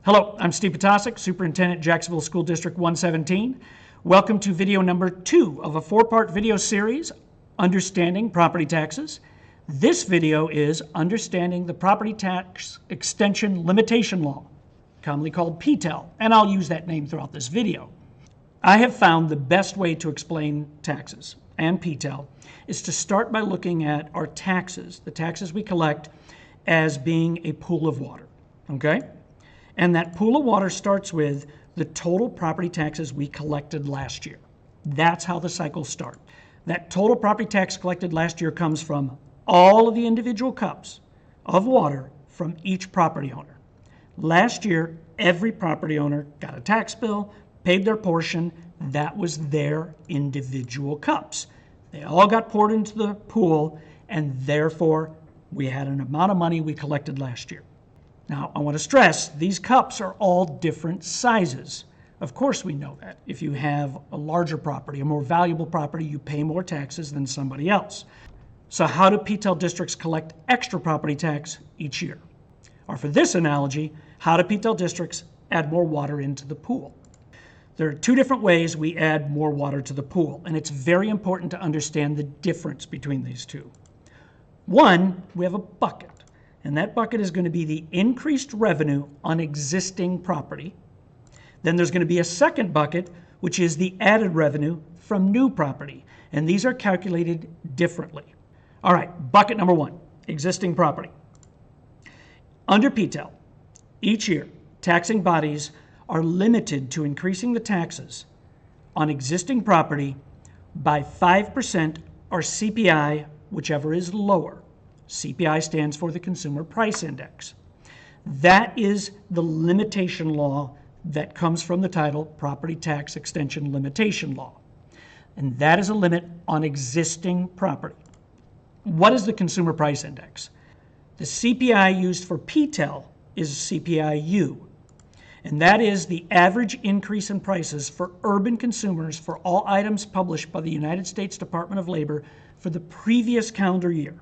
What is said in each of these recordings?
Hello, I'm Steve Potasic, Superintendent, Jacksonville School District 117. Welcome to video number 2 of a 4-part video series, Understanding Property Taxes. This video is Understanding the Property Tax Extension Limitation Law, commonly called PTELL, and I'll use that name throughout this video. I have found the best way to explain taxes and PTELL is to start by looking at our taxes, the taxes we collect, as being a pool of water, okay? And that pool of water starts with the total property taxes we collected last year. That's how the cycles start. That total property tax collected last year comes from all of the individual cups of water from each property owner. Last year, every property owner got a tax bill, paid their portion. That was their individual cups. They all got poured into the pool, and therefore we had an amount of money we collected last year. Now, I want to stress, these cups are all different sizes. Of course we know that. If you have a larger property, a more valuable property, you pay more taxes than somebody else. So how do PTELL districts collect extra property tax each year? Or for this analogy, how do PTELL districts add more water into the pool? There are 2 different ways we add more water to the pool, and it's very important to understand the difference between these 2. One, we have a bucket. And that bucket is going to be the increased revenue on existing property. Then there's going to be a second bucket, which is the added revenue from new property. And these are calculated differently. All right, bucket number 1, existing property. Under PTELL, each year, taxing bodies are limited to increasing the taxes on existing property by 5% or CPI, whichever is lower. CPI stands for the Consumer Price Index. That is the limitation law that comes from the title Property Tax Extension Limitation Law. And that is a limit on existing property. What is the Consumer Price Index? The CPI used for PTELL is CPI-U. And that is the average increase in prices for urban consumers for all items published by the United States Department of Labor for the previous calendar year.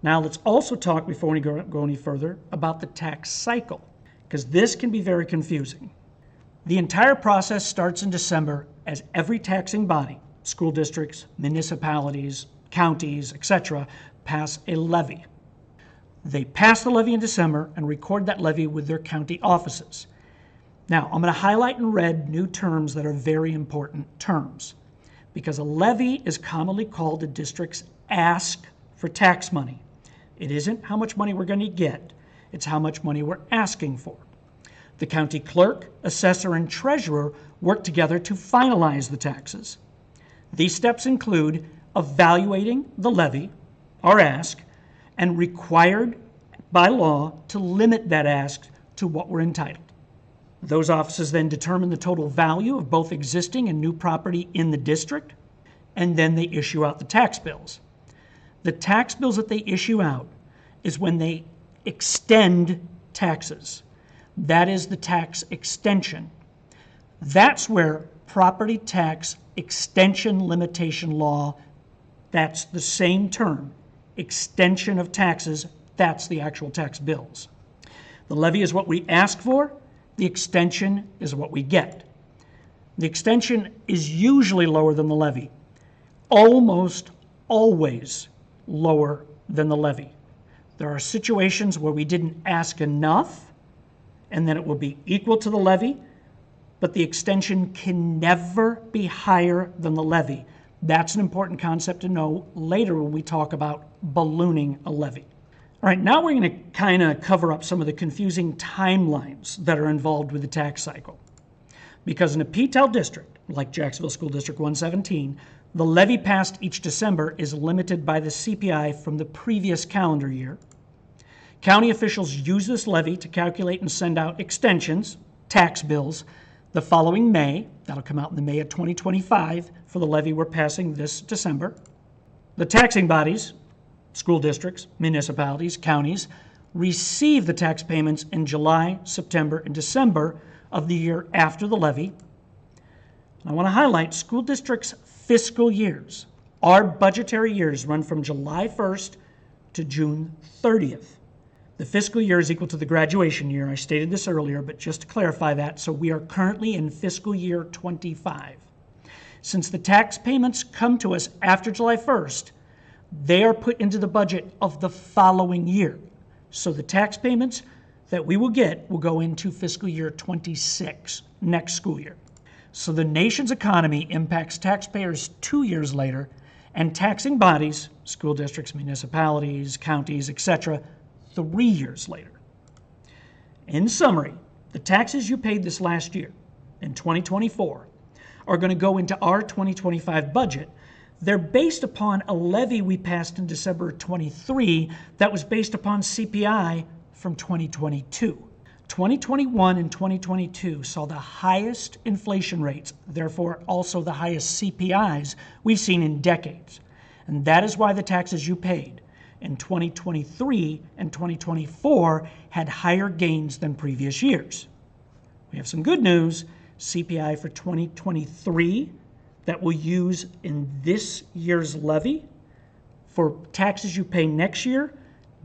Now let's also talk, before we go any further, about the tax cycle, because this can be very confusing. The entire process starts in December as every taxing body, school districts, municipalities, counties, etc., pass a levy. They pass the levy in December and record that levy with their county offices. Now, I'm going to highlight in red new terms that are very important terms, because a levy is commonly called a district's ask for tax money. It isn't how much money we're going to get, it's how much money we're asking for. The county clerk, assessor, and treasurer work together to finalize the taxes. These steps include evaluating the levy, our ask, and required by law to limit that ask to what we're entitled. Those offices then determine the total value of both existing and new property in the district, and then they issue out the tax bills. The tax bills that they issue out is when they extend taxes. That is the tax extension. That's where property tax extension limitation law, that's the same term, extension of taxes, that's the actual tax bills. The levy is what we ask for, the extension is what we get. The extension is usually lower than the levy, almost always lower than the levy. There are situations where we didn't ask enough and then it will be equal to the levy, but the extension can never be higher than the levy. That's an important concept to know later when we talk about ballooning a levy. All right, now we're going to kind of cover up some of the confusing timelines that are involved with the tax cycle. Because in a PTELL district, like Jacksonville School District 117, the levy passed each December is limited by the CPI from the previous calendar year. County officials use this levy to calculate and send out extensions, tax bills, the following May. That'll come out in the May of 2025 for the levy we're passing this December. The taxing bodies, school districts, municipalities, counties, receive the tax payments in July, September, and December of the year after the levy. And I want to highlight school districts' fiscal years. Our budgetary years run from July 1st to June 30th. The fiscal year is equal to the graduation year. I stated this earlier, but just to clarify that, so we are currently in fiscal year 25. Since the tax payments come to us after July 1st, they are put into the budget of the following year. So the tax payments that we will get will go into fiscal year 26, next school year. So the nation's economy impacts taxpayers 2 years later, and taxing bodies, school districts, municipalities, counties, etc., 3 years later. In summary, the taxes you paid this last year, in 2024, are going to go into our 2025 budget. They're based upon a levy we passed in December 23 that was based upon CPI from 2022. 2021 and 2022 saw the highest inflation rates, therefore also the highest CPIs we've seen in decades. And that is why the taxes you paid in 2023 and 2024 had higher gains than previous years. We have some good news. CPI for 2023 that we'll use in this year's levy for taxes you pay next year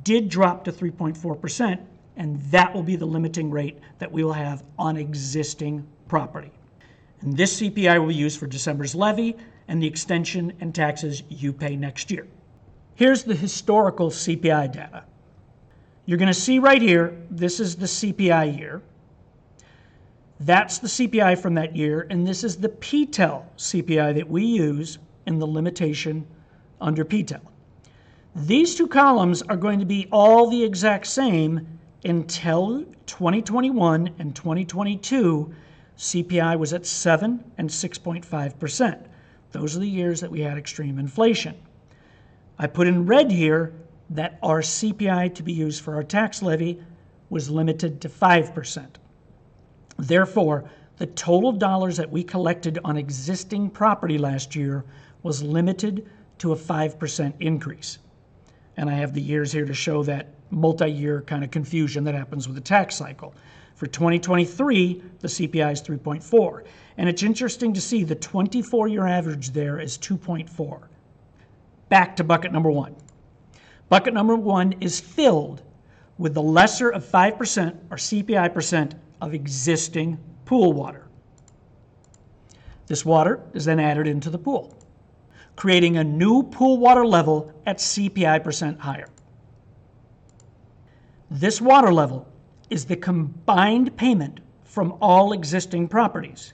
did drop to 3.4%, and that will be the limiting rate that we will have on existing property. And this CPI will be used for December's levy and the extension and taxes you pay next year. Here's the historical CPI data. You're going to see right here, this is the CPI year. That's the CPI from that year, and this is the PTELL CPI that we use in the limitation under PTELL. These two columns are going to be all the exact same until 2021 and 2022. CPI was at 7 and 6.5%. Those are the years that we had extreme inflation. I put in red here that our CPI to be used for our tax levy was limited to 5%. Therefore, the total dollars that we collected on existing property last year was limited to a 5% increase. And I have the years here to show that multi-year kind of confusion that happens with the tax cycle. For 2023, the CPI is 3.4. And it's interesting to see the 24-year average there is 2.4. Back to bucket number one. Bucket number one is filled with the lesser of 5% or CPI percent of existing pool water. This water is then added into the pool, creating a new pool water level at CPI percent higher. This water level is the combined payment from all existing properties.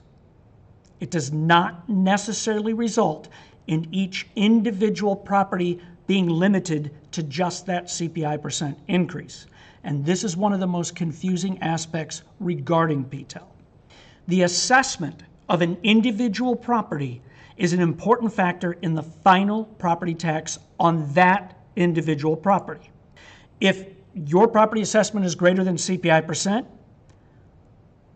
It does not necessarily result in each individual property being limited to just that CPI percent increase. And this is one of the most confusing aspects regarding PTELL. The assessment of an individual property is an important factor in the final property tax on that individual property. If your property assessment is greater than CPI percent,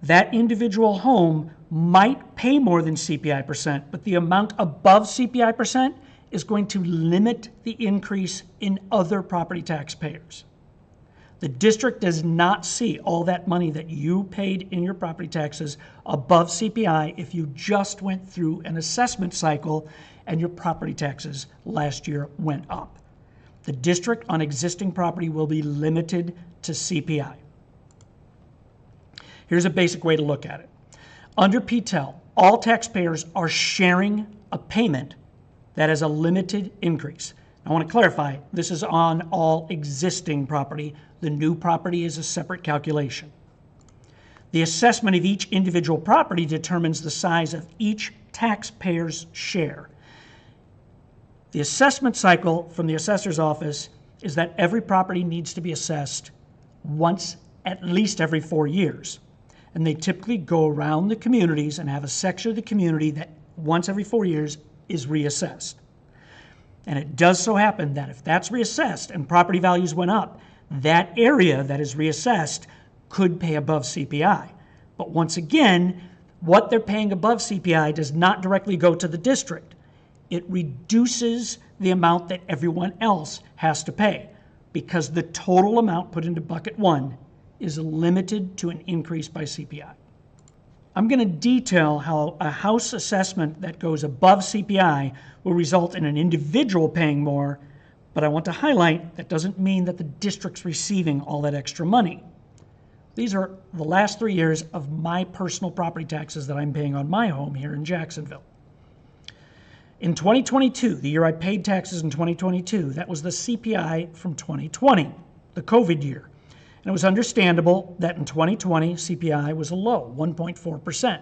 that individual home might pay more than CPI percent, but the amount above CPI percent is going to limit the increase in other property taxpayers. The district does not see all that money that you paid in your property taxes above CPI if you just went through an assessment cycle and your property taxes last year went up. The district on existing property will be limited to CPI. Here's a basic way to look at it. Under PTELL, all taxpayers are sharing a payment that has a limited increase. I want to clarify, this is on all existing property. The new property is a separate calculation. The assessment of each individual property determines the size of each taxpayer's share. The assessment cycle from the assessor's office is that every property needs to be assessed once at least every 4 years. And they typically go around the communities and have a section of the community that once every 4 years is reassessed. And it does so happen that if that's reassessed and property values went up, that area that is reassessed could pay above CPI. But once again, what they're paying above CPI does not directly go to the district. It reduces the amount that everyone else has to pay because the total amount put into bucket one is limited to an increase by CPI. I'm going to detail how a house assessment that goes above CPI will result in an individual paying more, But I want to highlight that doesn't mean that the district's receiving all that extra money. These are the last 3 years of my personal property taxes that I'm paying on my home here in Jacksonville. In 2022, the year I paid taxes in 2022, that was the CPI from 2020, the COVID year. And it was understandable that in 2020, CPI was low, 1.4%.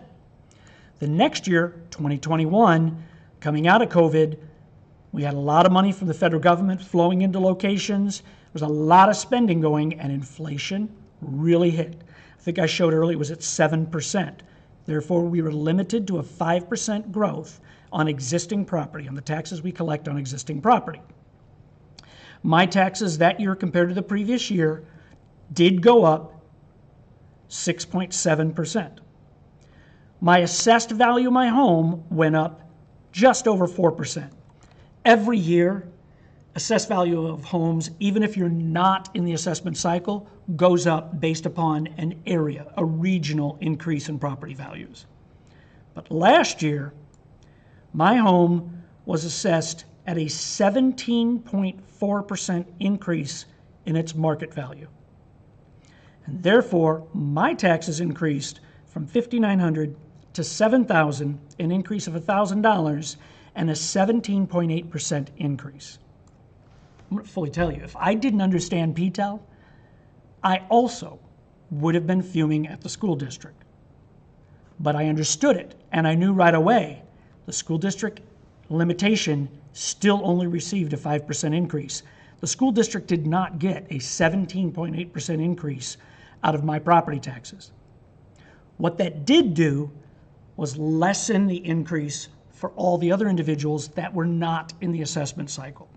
The next year, 2021, coming out of COVID, we had a lot of money from the federal government flowing into locations. There was a lot of spending going, and inflation really hit. I think I showed earlier it was at 7%. Therefore, we were limited to a 5% growth on existing property, on the taxes we collect on existing property. My taxes that year compared to the previous year did go up 6.7%. My assessed value of my home went up just over 4%. Every year, assessed value of homes, even if you're not in the assessment cycle, goes up based upon an area, a regional increase in property values. But last year, my home was assessed at a 17.4% increase in its market value. And therefore, my taxes increased from $5,900 to $7,000, an increase of $1,000, and a 17.8% increase. I'm going to fully tell you, if I didn't understand PTELL, I also would have been fuming at the school district. But I understood it, and I knew right away the school district limitation still only received a 5% increase. The school district did not get a 17.8% increase out of my property taxes. What that did do was lessen the increase for all the other individuals that were not in the assessment cycle.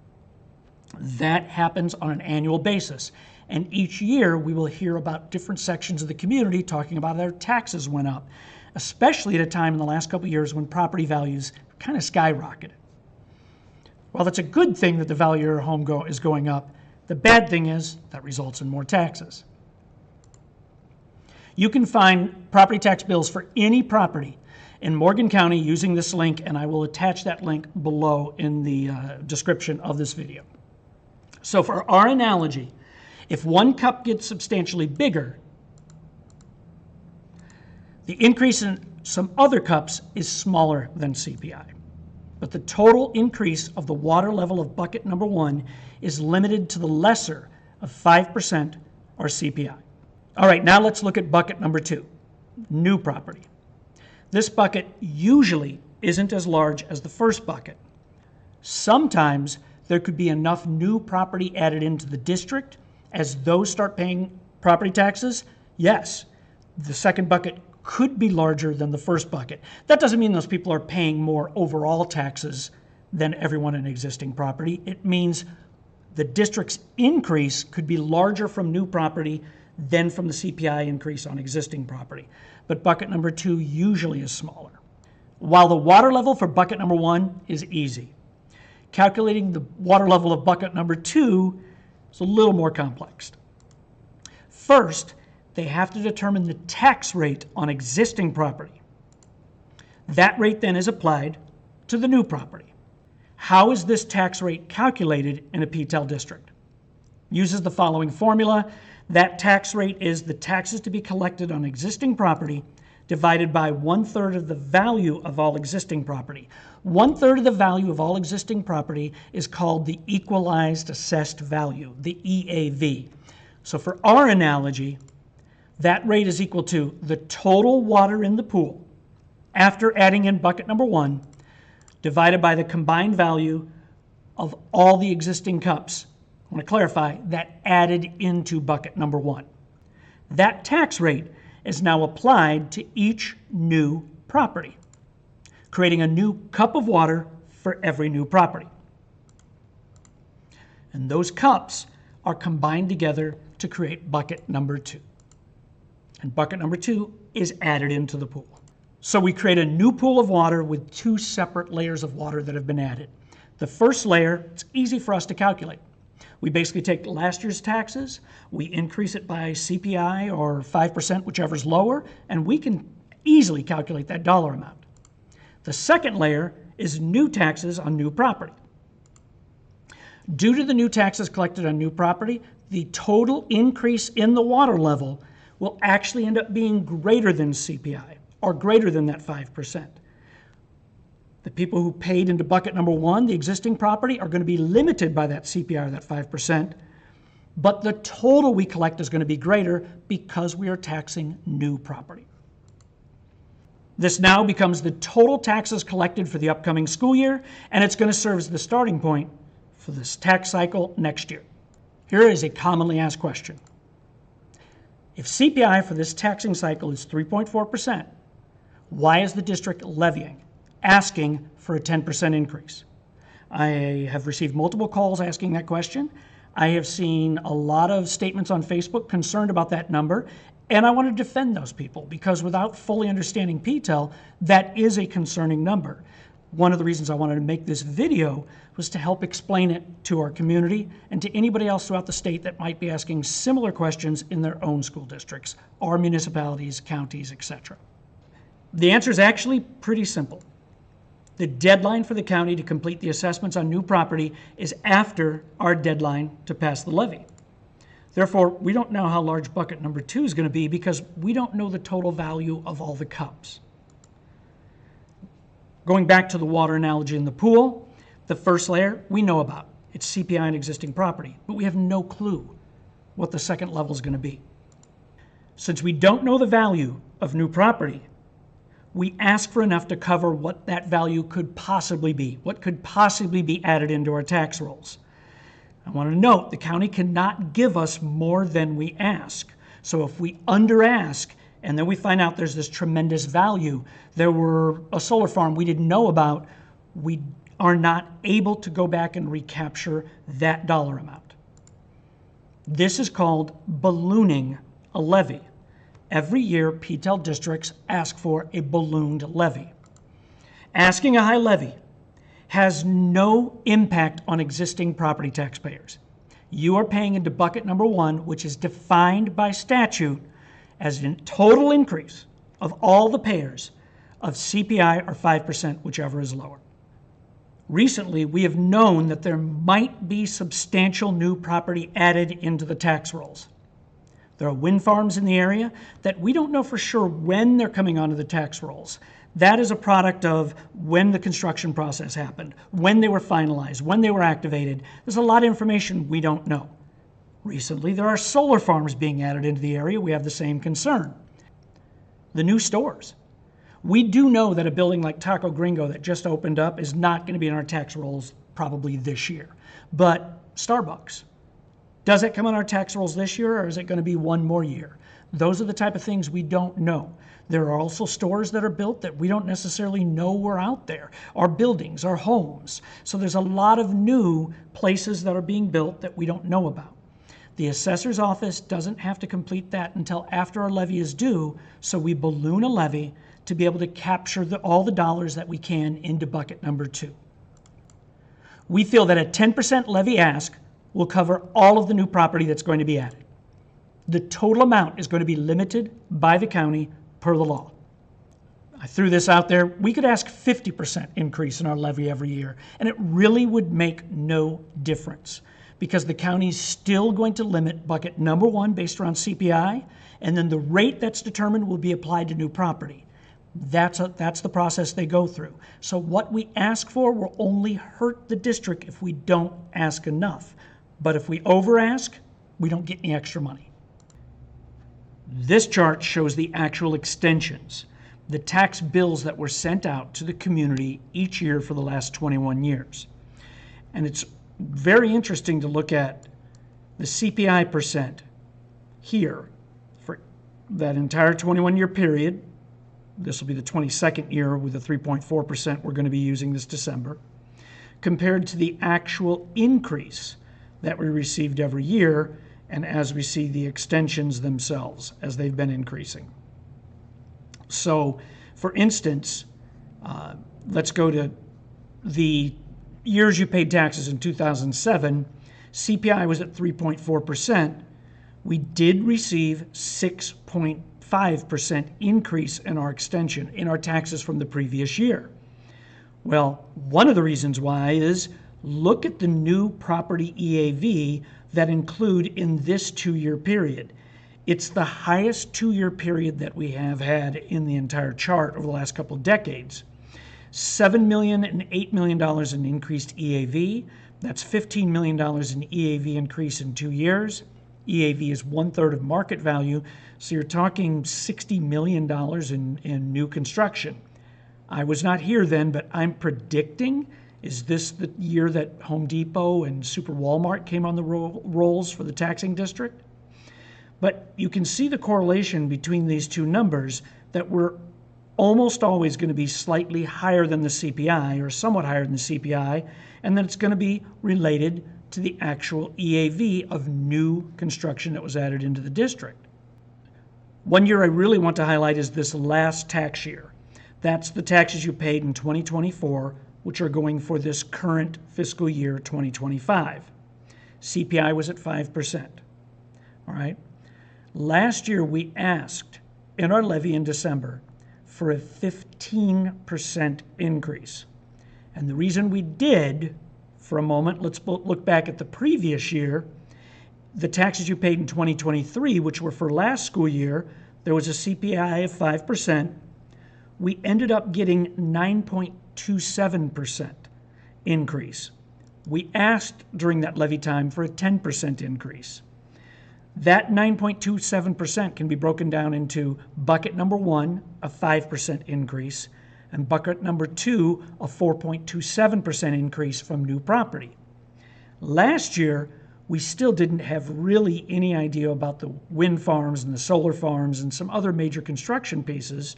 That happens on an annual basis. And each year we will hear about different sections of the community talking about their taxes went up, especially at a time in the last couple of years when property values kind of skyrocketed. While that's a good thing that the value of your home is going up, the bad thing is that results in more taxes. You can find property tax bills for any property in Morgan County using this link, and I will attach that link below in the description of this video. So for our analogy, if one cup gets substantially bigger, the increase in some other cups is smaller than CPI. But the total increase of the water level of bucket number 1 is limited to the lesser of 5% or CPI. All right, now let's look at bucket number 2, new property. This bucket usually isn't as large as the first bucket. Sometimes there could be enough new property added into the district as those start paying property taxes. Yes, the second bucket could be larger than the first bucket. That doesn't mean those people are paying more overall taxes than everyone in existing property. It means the district's increase could be larger from new property than from the CPI increase on existing property. But bucket number 2 usually is smaller. While the water level for bucket number 1 is easy, calculating the water level of bucket number 2 is a little more complex. First, they have to determine the tax rate on existing property. That rate then is applied to the new property. How is this tax rate calculated in a PTELL district? Uses the following formula. That tax rate is the taxes to be collected on existing property divided by 1/3 of the value of all existing property. 1/3 of the value of all existing property is called the equalized assessed value, the EAV. So for our analogy, that rate is equal to the total water in the pool after adding in bucket number 1 divided by the combined value of all the existing cups. I want to clarify that added into bucket number 1. That tax rate is now applied to each new property, creating a new cup of water for every new property. And those cups are combined together to create bucket number 2. And bucket number 2 is added into the pool. So we create a new pool of water with 2 separate layers of water that have been added. The first layer, it's easy for us to calculate. We basically take last year's taxes, we increase it by CPI or 5%, whichever's lower, and we can easily calculate that dollar amount. The second layer is new taxes on new property. Due to the new taxes collected on new property, the total increase in the water level will actually end up being greater than CPI, or greater than that 5%. The people who paid into bucket number 1, the existing property, are going to be limited by that CPI, or that 5%, but the total we collect is going to be greater because we are taxing new property. This now becomes the total taxes collected for the upcoming school year, and it's going to serve as the starting point for this tax cycle next year. Here is a commonly asked question. If CPI for this taxing cycle is 3.4%, why is the district levying, asking for a 10% increase? I have received multiple calls asking that question. I have seen a lot of statements on Facebook concerned about that number, and I want to defend those people because without fully understanding PTELL, that is a concerning number. One of the reasons I wanted to make this video was to help explain it to our community and to anybody else throughout the state that might be asking similar questions in their own school districts, or municipalities, counties, etc. The answer is actually pretty simple. The deadline for the county to complete the assessments on new property is after our deadline to pass the levy. Therefore, we don't know how large bucket number 2 is going to be because we don't know the total value of all the cups. Going back to the water analogy in the pool, the first layer we know about. It's CPI and existing property, but we have no clue what the second level is going to be. Since we don't know the value of new property, we ask for enough to cover what that value could possibly be, what could possibly be added into our tax rolls. I want to note the county cannot give us more than we ask. So if we under ask and then we find out there's this tremendous value, there were a solar farm we didn't know about, we are not able to go back and recapture that dollar amount. This is called ballooning a levy. Every year, PTELL districts ask for a ballooned levy. Asking a high levy has no impact on existing property taxpayers. You are paying into bucket number 1, which is defined by statute as a total increase of all the payers of CPI or 5%, whichever is lower. Recently, we have known that there might be substantial new property added into the tax rolls. There are wind farms in the area that we don't know for sure when they're coming onto the tax rolls. That is a product of when the construction process happened, when they were finalized, when they were activated. There's a lot of information we don't know. Recently, there are solar farms being added into the area. We have the same concern. The new stores. We do know that a building like Taco Gringo that just opened up is not going to be in our tax rolls probably this year. But Starbucks, does it come on our tax rolls this year, or is it going to be one more year? Those are the type of things we don't know. There are also stores that are built that we don't necessarily know were out there, our buildings, our homes. So there's a lot of new places that are being built that we don't know about. The assessor's office doesn't have to complete that until after our levy is due, so we balloon a levy to be able to capture all the dollars that we can into bucket number 2. We feel that a 10% levy ask will cover all of the new property that's going to be added. The total amount is going to be limited by the county per the law. I threw this out there. We could ask 50% increase in our levy every year, and it really would make no difference because the county's still going to limit bucket number 1 based around CPI, and then the rate that's determined will be applied to new property. That's the process they go through. So what we ask for will only hurt the district if we don't ask enough. But if we over ask, we don't get any extra money. This chart shows the actual extensions, the tax bills that were sent out to the community each year for the last 21 years. And it's very interesting to look at the CPI percent here for that entire 21-year period. This will be the 22nd year with the 3.4% we're going to be using this December, compared to the actual increase that we received every year, and as we see the extensions themselves as they've been increasing. So, for instance, let's go to the years you paid taxes in 2007. CPI was at 3.4%. We did receive 6.5% increase in our extension, in our taxes from the previous year. Well, one of the reasons why is look at the new property EAV that include in this 2-year period. It's the highest 2-year period that we have had in the entire chart over the last couple of decades. $7 million and $8 million in increased EAV. That's $15 million in EAV increase in 2 years. EAV is 1/3 of market value, so you're talking $60 million in new construction. I was not here then, but I'm predicting, is this the year that Home Depot and Super Walmart came on the rolls for the taxing district? But you can see the correlation between these two numbers, that we're almost always going to be slightly higher than the CPI or somewhat higher than the CPI, and then it's going to be related to the actual EAV of new construction that was added into the district. One year I really want to highlight is this last tax year. That's the taxes you paid in 2024, which are going for this current fiscal year 2025. CPI was at 5%. All right. Last year we asked in our levy in December for a 15% increase. And the reason we did, for a moment, let's look back at the previous year. The taxes you paid in 2023, which were for last school year, there was a CPI of 5%. We ended up getting 9.27% increase. We asked during that levy time for a 10% increase. That 9.27% can be broken down into bucket number 1, a 5% increase, and bucket number 2, a 4.27% increase from new property. Last year, we still didn't have really any idea about the wind farms and the solar farms and some other major construction pieces,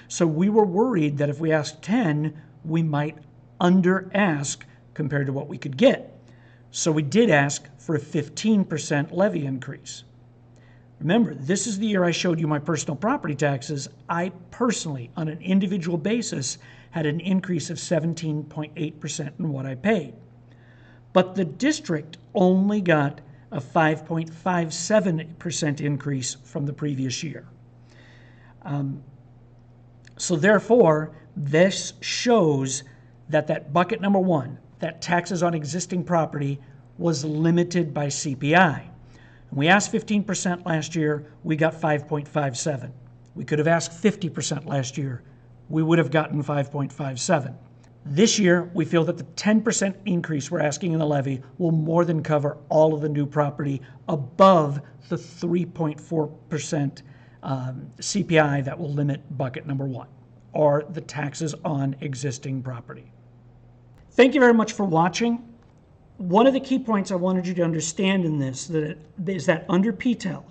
so we were worried that if we asked 10, we might under-ask compared to what we could get. So we did ask for a 15% levy increase. Remember, this is the year I showed you my personal property taxes. I personally, on an individual basis, had an increase of 17.8% in what I paid. But the district only got a 5.57% increase from the previous year. So therefore, this shows that that bucket number 1, that taxes on existing property, was limited by CPI. We asked 15% last year, we got 5.57. We could have asked 50% last year, we would have gotten 5.57. This year, we feel that the 10% increase we're asking in the levy will more than cover all of the new property above the 3.4% CPI that will limit bucket number 1, or the taxes on existing property. Thank you very much for watching. One of the key points I wanted you to understand in this is that under PTELL,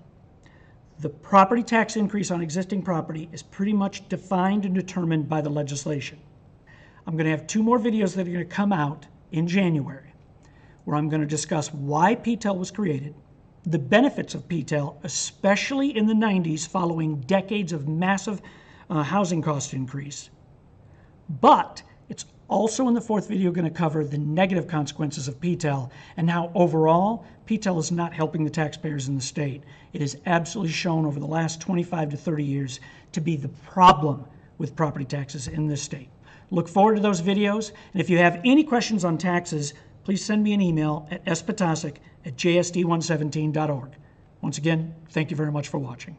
the property tax increase on existing property is pretty much defined and determined by the legislation. I'm going to have 2 more videos that are going to come out in January, where I'm going to discuss why PTELL was created, the benefits of PTELL, especially in the 90s following decades of massive housing cost increase. But it's also in the 4th video going to cover the negative consequences of PTELL and how overall PTELL is not helping the taxpayers in the state. It is absolutely shown over the last 25 to 30 years to be the problem with property taxes in this state. Look forward to those videos, and if you have any questions on taxes, please send me an email at spatasic@jsd117.org. Once again, thank you very much for watching.